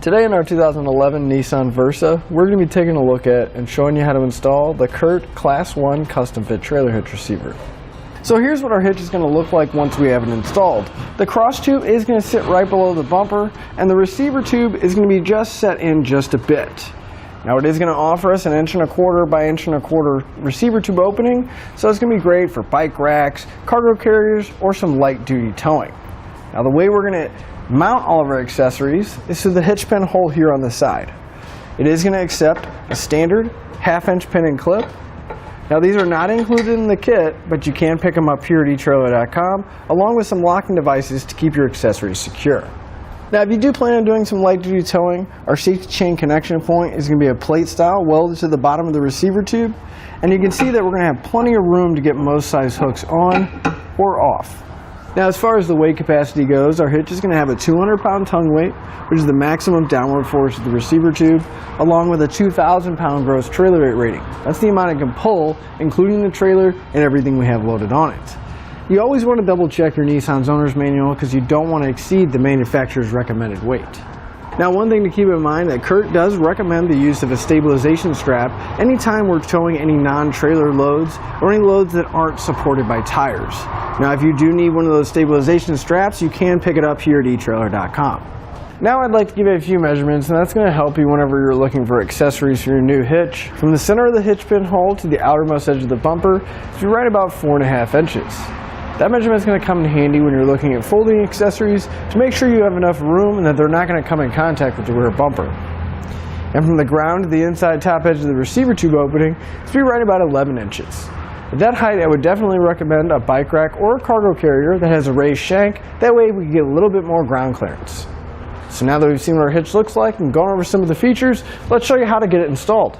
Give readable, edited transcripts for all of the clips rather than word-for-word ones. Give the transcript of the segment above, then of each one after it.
Today in our 2011 Nissan Versa, we're going to be taking a look at and showing you how to install the CURT Class One custom fit trailer hitch receiver. So here's what our hitch is going to look like once we have it installed. The cross tube is going to sit right below the bumper, and the receiver tube is going to be just set in just a bit. Now it is going to offer us an 1¼ by 1¼ receiver tube opening, so it's going to be great for bike racks, cargo carriers, or some light duty towing. Now the way we're going to mount all of our accessories is through the hitch pin hole here on the side. It is going to accept a standard 1/2" pin and clip. Now these are not included in the kit, but you can pick them up here at etrailer.com along with some locking devices to keep your accessories secure. Now if you do plan on doing some light duty towing, our safety chain connection point is going to be a plate style welded to the bottom of the receiver tube, and you can see that we're going to have plenty of room to get most size hooks on or off. Now as far as the weight capacity goes, our hitch is going to have a 200-pound tongue weight, which is the maximum downward force of the receiver tube, along with a 2,000-pound gross trailer weight rating. That's the amount it can pull, including the trailer and everything we have loaded on it. You always want to double check your Nissan's owner's manual because you don't want to exceed the manufacturer's recommended weight. Now one thing to keep in mind that CURT does recommend the use of a stabilization strap anytime we're towing any non-trailer loads or any loads that aren't supported by tires. Now if you do need one of those stabilization straps, you can pick it up here at etrailer.com. Now I'd like to give you a few measurements, and that's going to help you whenever you're looking for accessories for your new hitch. From the center of the hitch pin hole to the outermost edge of the bumper, you're right about 4.5 inches. That measurement is going to come in handy when you're looking at folding accessories to make sure you have enough room and that they're not going to come in contact with the rear bumper. And from the ground to the inside top edge of the receiver tube opening, it's be right about 11 inches. At that height, I would definitely recommend a bike rack or a cargo carrier that has a raised shank. That way we can get a little bit more ground clearance. So now that we've seen what our hitch looks like and gone over some of the features, let's show you how to get it installed.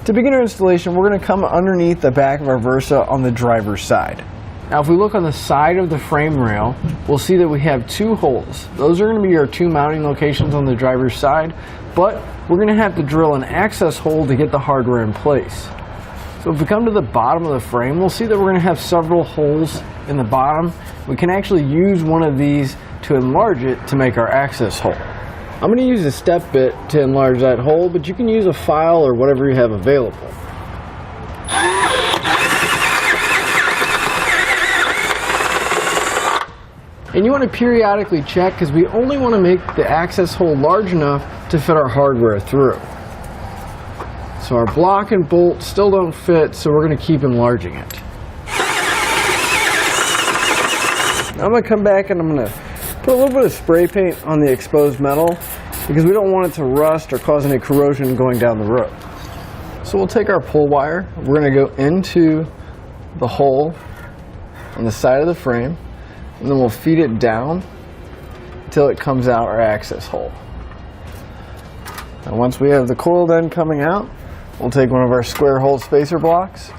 To begin our installation, we're going to come underneath the back of our Versa on the driver's side. Now if we look on the side of the frame rail, we'll see that we have two holes. Those are going to be our two mounting locations on the driver's side, but we're going to have to drill an access hole to get the hardware in place. So if we come to the bottom of the frame, we'll see that we're going to have several holes in the bottom. We can actually use one of these to enlarge it to make our access hole. I'm going to use a step bit to enlarge that hole, but you can use a file or whatever you have available. And you want to periodically check because we only want to make the access hole large enough to fit our hardware through. So our block and bolt still don't fit, so we're going to keep enlarging it. Now I'm going to come back and I'm going to put a little bit of spray paint on the exposed metal because we don't want it to rust or cause any corrosion going down the road. So we'll take our pull wire, we're going to go into the hole on the side of the frame, and then we'll feed it down until it comes out our access hole. Now once we have the coiled end coming out, we'll take one of our square hole spacer blocks,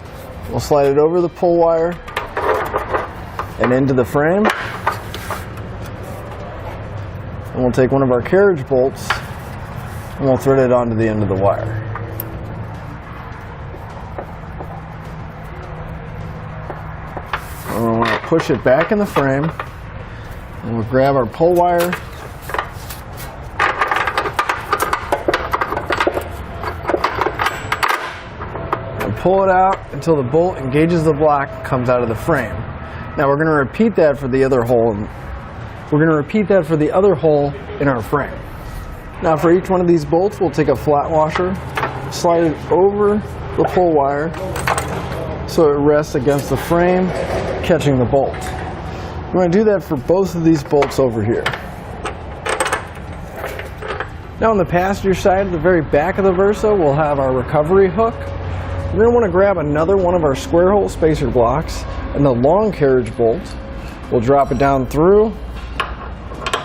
we'll slide it over the pull wire and into the frame, and we'll take one of our carriage bolts and we'll thread it onto the end of the wire. And we'll want to push it back in the frame, and we'll grab our pull wire, and pull it out until the bolt engages the block and comes out of the frame. Now we're going to repeat that for the other hole. We're going to repeat that for the other hole in our frame. Now for each one of these bolts, we'll take a flat washer, slide it over the pull wire so it rests against the frame, catching the bolt. We're going to do that for both of these bolts over here. Now on the passenger side, at the very back of the Versa, we'll have our recovery hook. We're going to want to grab another one of our square hole spacer blocks and the long carriage bolt. We'll drop it down through.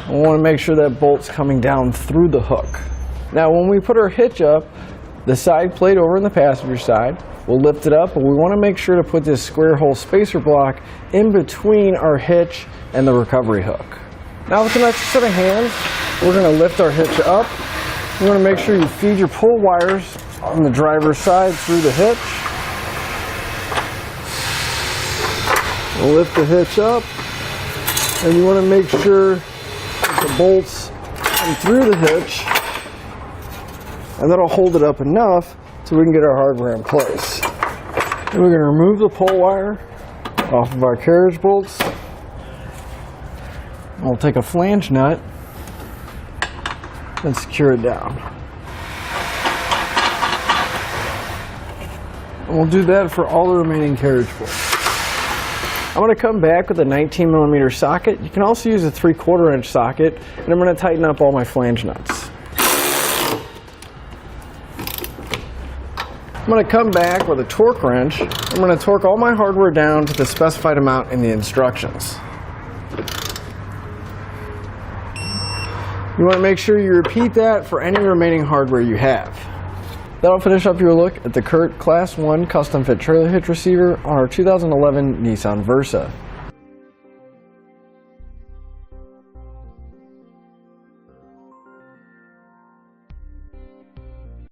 We want to make sure that bolt's coming down through the hook. Now when we put our hitch up, the side plate over on the passenger side, we'll lift it up, but we want to make sure to put this square hole spacer block in between our hitch and the recovery hook. Now with an extra set of hands, we're going to lift our hitch up. You want to make sure you feed your pull wires on the driver's side through the hitch. We'll lift the hitch up, and you want to make sure that the bolts come through the hitch and that'll hold it up enough so we can get our hardware in place. Then we're going to remove the pole wire off of our carriage bolts. We'll take a flange nut and secure it down. And we'll do that for all the remaining carriage bolts. I'm going to come back with a 19mm socket. You can also use a 3/4 inch socket, and I'm going to tighten up all my flange nuts. I'm going to come back with a torque wrench. I'm going to torque all my hardware down to the specified amount in the instructions. You want to make sure you repeat that for any remaining hardware you have. That'll finish up your look at the CURT Class One custom fit trailer hitch receiver on our 2011 Nissan Versa.